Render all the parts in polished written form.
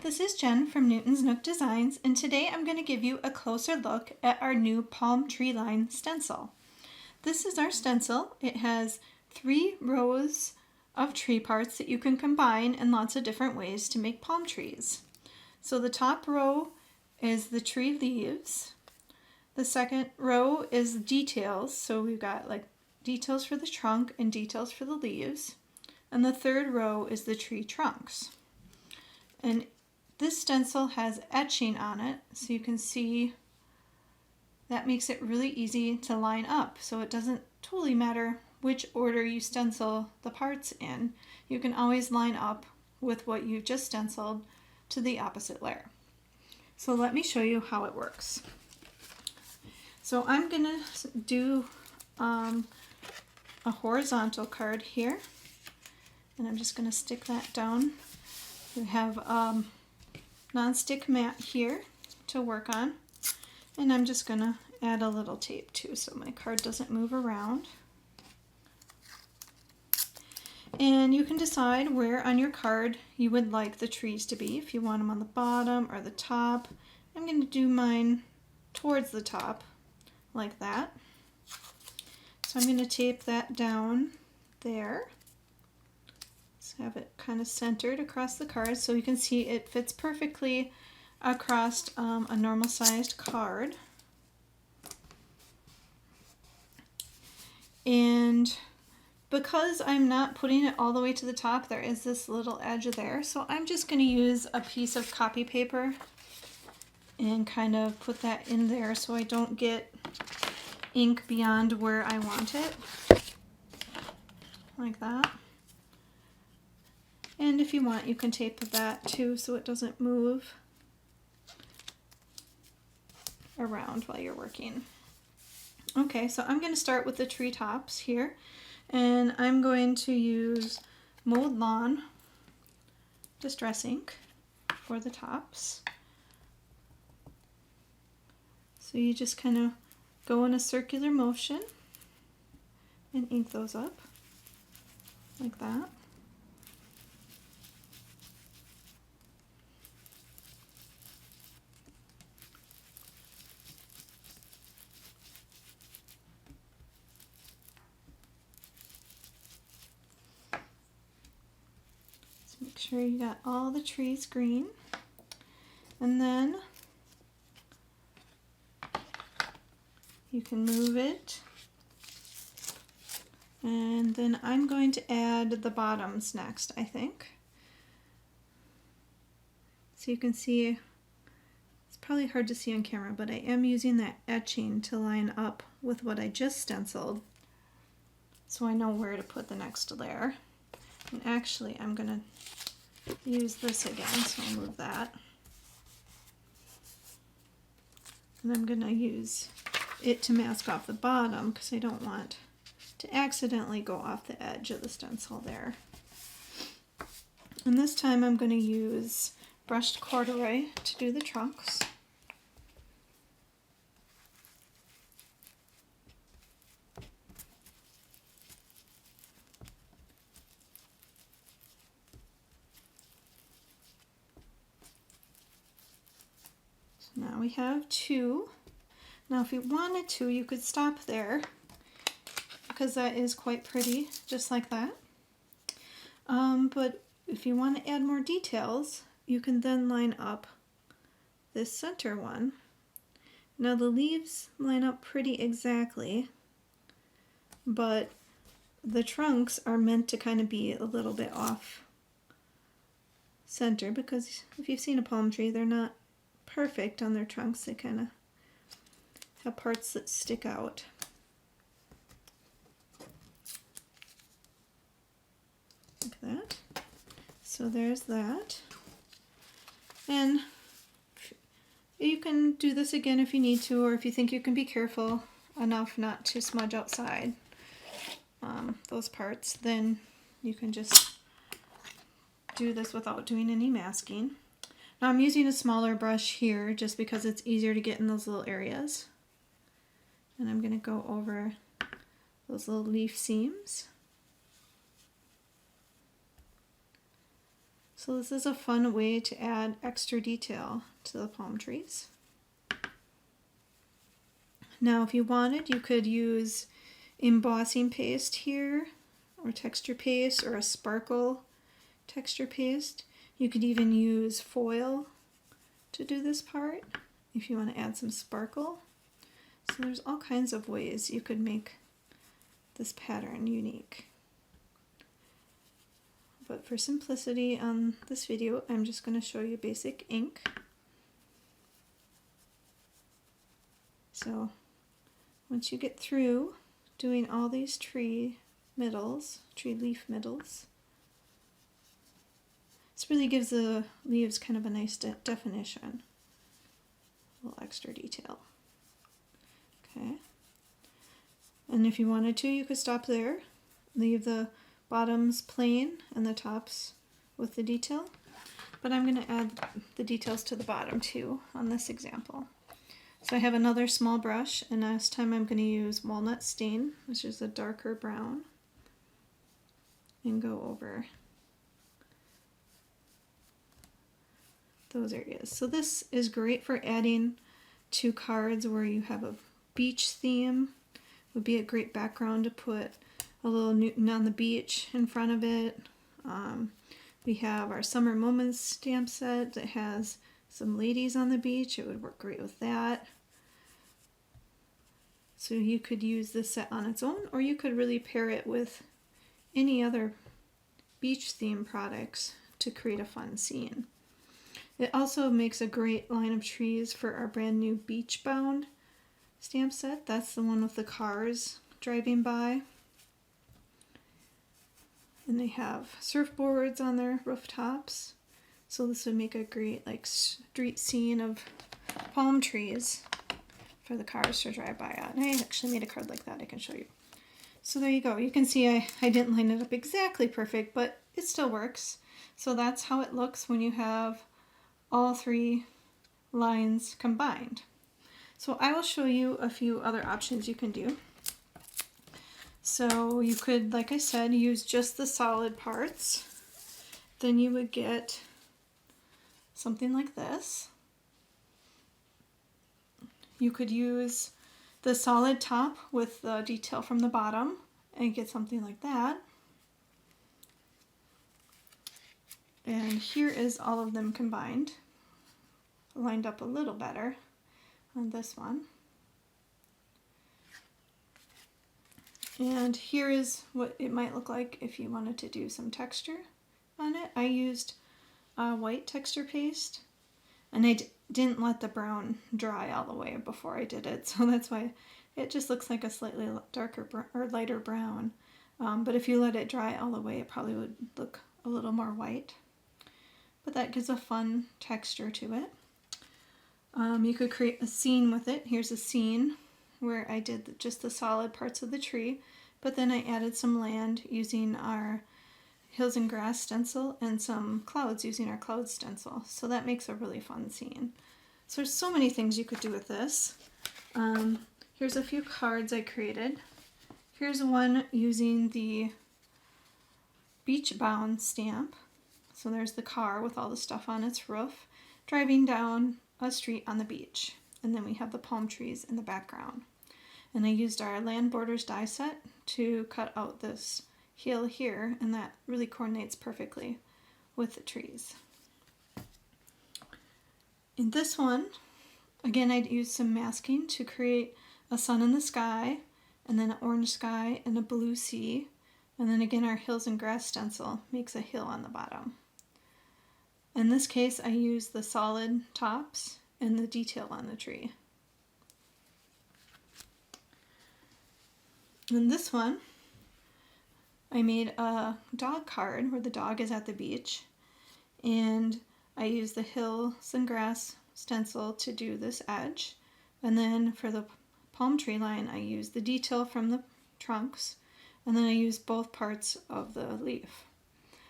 this is Jen from Newton's Nook Designs, and today I'm going to give you a closer look at our new palm tree line stencil. This is our stencil. It has 3 rows of tree parts that you can combine in lots of different ways to make palm trees. So the top row is the tree leaves. The second row is details, so we've got like details for the trunk and details for the leaves. And the third row is the tree trunks. And this stencil has etching on it, so you can see that makes it really easy to line up. So it doesn't totally matter which order you stencil the parts in. You can always line up with what you've just stenciled to the opposite layer. So let me show you how it works. So I'm going to do a horizontal card here, and I'm just going to stick that down. We have non-stick mat here to work on, and I'm just going to add a little tape too so my card doesn't move around. And you can decide where on your card you would like the trees to be, if you want them on the bottom or the top. I'm going to do mine towards the top like that. So I'm going to tape that down there. Have it kind of centered across the card so you can see it fits perfectly across a normal sized card. And because I'm not putting it all the way to the top, there is this little edge there, so I'm just going to use a piece of copy paper and kind of put that in there so I don't get ink beyond where I want it, like that. And if you want, you can tape that too so it doesn't move around while you're working. Okay, so I'm going to start with the tree tops here, and I'm going to use Mowed Lawn Distress ink for the tops. So you just kind of go in a circular motion and ink those up like that. Make sure you got all the trees green, and then you can move it, and then I'm going to add the bottoms next, I think. So you can see, it's probably hard to see on camera, but I am using that etching to line up with what I just stenciled so I know where to put the next layer. And actually I'm going to use this again, so I'll move that. And I'm going to use it to mask off the bottom because I don't want to accidentally go off the edge of the stencil there. And this time I'm going to use brushed corduroy to do the trunks. Now we have 2. Now if you wanted to, you could stop there because that is quite pretty, just like that. But if you want to add more details, you can then line up this center one. Now the leaves line up pretty exactly, but the trunks are meant to kind of be a little bit off center because if you've seen a palm tree, they're not perfect on their trunks. They kind of have parts that stick out. Like that. So there's that. And you can do this again if you need to, or if you think you can be careful enough not to smudge outside those parts, then you can just do this without doing any masking. Now I'm using a smaller brush here just because it's easier to get in those little areas. And I'm going to go over those little leaf seams. So this is a fun way to add extra detail to the palm trees. Now if you wanted, you could use embossing paste here, or texture paste, or a sparkle texture paste. You could even use foil to do this part if you want to add some sparkle. So there's all kinds of ways you could make this pattern unique. But for simplicity on this video, I'm just going to show you basic ink. So once you get through doing all these tree leaf middles, this really gives the leaves kind of a nice definition, a little extra detail. Okay, and if you wanted to, you could stop there, leave the bottoms plain and the tops with the detail, but I'm going to add the details to the bottom too on this example. So I have another small brush, and this time I'm going to use Walnut Stain, which is a darker brown, and go over those areas. So this is great for adding to cards where you have a beach theme. Would be a great background to put a little Newton on the beach in front of it. We have our Summer Moments stamp set that has some ladies on the beach. It would work great with that. So you could use this set on its own, or you could really pair it with any other beach theme products to create a fun scene. It also makes a great line of trees for our brand new Beach Bound stamp set. That's the one with the cars driving by. And they have surfboards on their rooftops. So this would make a great street scene of palm trees for the cars to drive by on. I actually made a card like that I can show you. So there you go. You can see I didn't line it up exactly perfect, but it still works. So that's how it looks when you have all three lines combined. So I will show you a few other options you can do. So you could, like I said, use just the solid parts. Then you would get something like this. You could use the solid top with the detail from the bottom and get something like that. And here is all of them combined, lined up a little better on this one. And here is what it might look like if you wanted to do some texture on it. I used white texture paste, and I didn't let the brown dry all the way before I did it, so that's why it just looks like a slightly darker or lighter brown. But if you let it dry all the way, it probably would look a little more white. But that gives a fun texture to it. You could create a scene with it. Here's a scene where I did just the solid parts of the tree, but then I added some land using our Hills and Grass stencil and some clouds using our cloud stencil. So that makes a really fun scene. So there's so many things you could do with this. Here's a few cards I created. Here's one using the Beach Bound stamp. So there's the car with all the stuff on its roof driving down a street on the beach. And then we have the palm trees in the background. And I used our Land Borders die set to cut out this hill here, and that really coordinates perfectly with the trees. In this one, again, I'd used some masking to create a sun in the sky, and then an orange sky and a blue sea. And then again, our Hills and Grass stencil makes a hill on the bottom. In this case, I used the solid tops and the detail on the tree. In this one, I made a dog card where the dog is at the beach, and I used the Hills and Grass stencil to do this edge. And then for the palm tree line, I used the detail from the trunks, and then I used both parts of the leaf.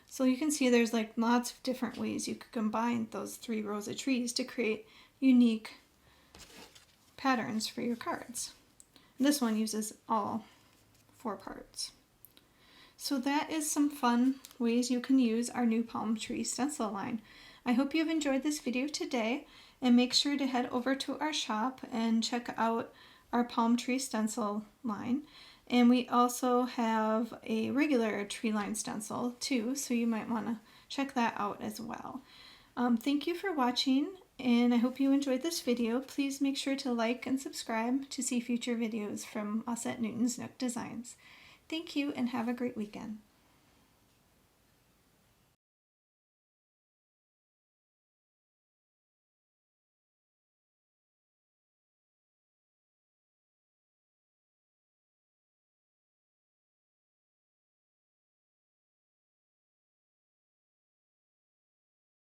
So you can see there's lots of different ways you could combine those 3 rows of trees to create unique patterns for your cards. This one uses all 4 parts. So that is some fun ways you can use our new palm tree stencil line. I hope you've enjoyed this video today, and make sure to head over to our shop and check out our palm tree stencil line. And we also have a regular tree line stencil too, so you might want to check that out as well. Thank you for watching, and I hope you enjoyed this video. Please make sure to like and subscribe to see future videos from us at Newton's Nook Designs. Thank you and have a great weekend.